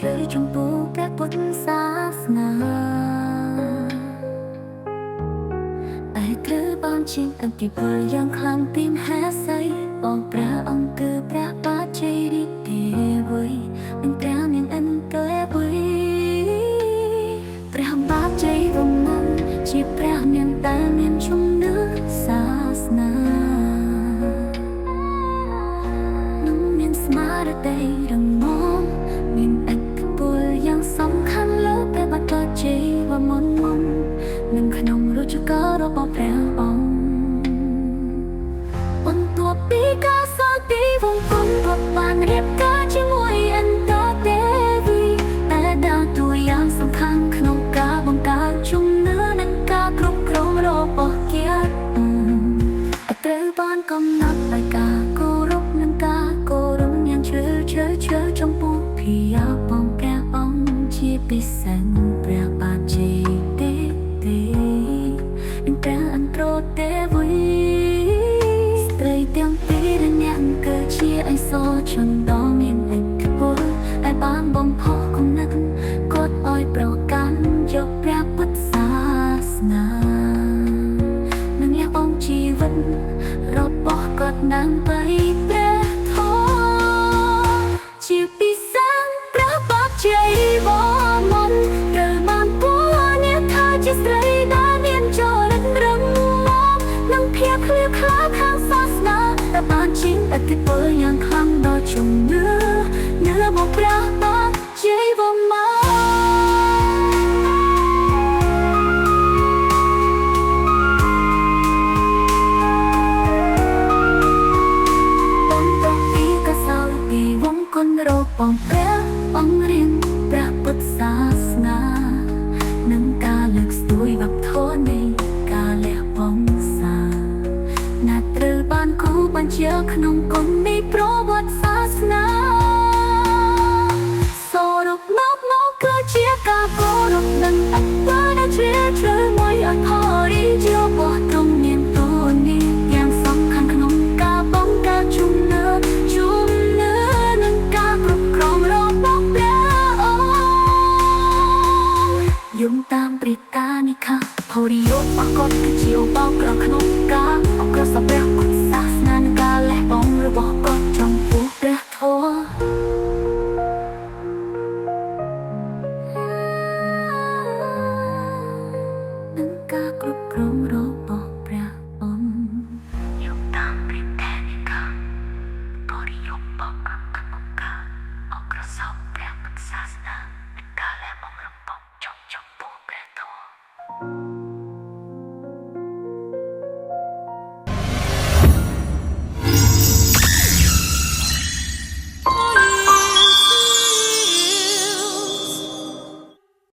ជួយចំពោះព្រះពុទ្ធសាសនាតែត្រូវបានជាអធិពលយ៉ាងខ្លាំងពីមហាសីបងព្រះអង្គគឺព្រះបាជ័យរាជទេវ័យនិងព្រះនាងអន្តរវ័យព្រះបាជ័យវង្សជាព្រះនាងដែលមានជំនឿសាសនានិងមានស្មារតីរឹងមាំមានឥទ្ធិពលយ៉ាងសំខាន់លើព្រះបាជ័យវង្សមុននិងក្នុងរជ្ជកាលរបស់ព្រះអង្គបន្ទាប់ពីការសាងទីវង្គំគាត់បានរៀបការជាមួយអន្តរទេវីតែដើរតួយ៉ាងសំខាន់ក្នុងការបង្កើតជំនឿនិងការគ្រប់គ្រងរបស់គាតត្រូវបានកំណត់ដោយការគោរពនិងការគោរពយ៉ាងជ្រាលជ្រៅចំពោះភិយាបងព្រះអង្គជាពិសេសព្រះបាជ័យទេនិងព្រះអន្តរទេវីស្ត្រីទាំងពីរដែលអ្នកគឺជាឯកសជនដ៏មានឥទ្ធិពលដែលបានបំផុសគំនិតគាត់ឲ្យប្រកាន់យកព្រះពុទ្ធសាសនានិងលះបង់ជីវិតរបស់គាត់ដើម្បីព្រះធម៌ជាពិសេសព្រះបាជ័យវង្សមុនត្រូវបានពោលនាថាជាស្ត្រីដែលមានចរិតរឹងមាំនិងភាពឃ្លាក្លាខាងសាសនាតែបានជាឥទ្ធិពលយ៉ាងខ្លាំងដល់ជំនឿនៅរបស់ព្រះបាជ័យវង្សមកបងព្រះអង្គរៀនព្រះពុទ្ធសាសនានិងការលើកស្ទួយវប្បធម៌នៃការលះបង់សាណាត្រូវបានគូបញ្ជាក្នុងគម្ពីរប្រវត្តិសាសនាសរុបមកគឺជាការគោរពនិងអបអរដែលជ្រាលជ្រៅមួយអធរិយរបស់ទ្រង់មានតួនាទីយ៉ាងសំខាន់ក្នុងការបង្កើតជំនឿនិងការគ្រប់គ្រងរបស់ព្រះអង្គយោងតាមព្រះតានិខាហរិយោបកតគឺជាឧបករណ៍ក្នុងការអក្សរព្រះពុទ្ធសាសនានិងការលះបង់របស់គាត់ចំពោះព្រះធម៌និងការគ្រប់គ្រងរបស់ព្រះអង្គយោងតាមព្រះតានិខាហរិយោបកតក្នុងការអក្សរព្រះពុទ្ធសាសនានិងការលះបង់របស់ចំពោះព្រះធម៌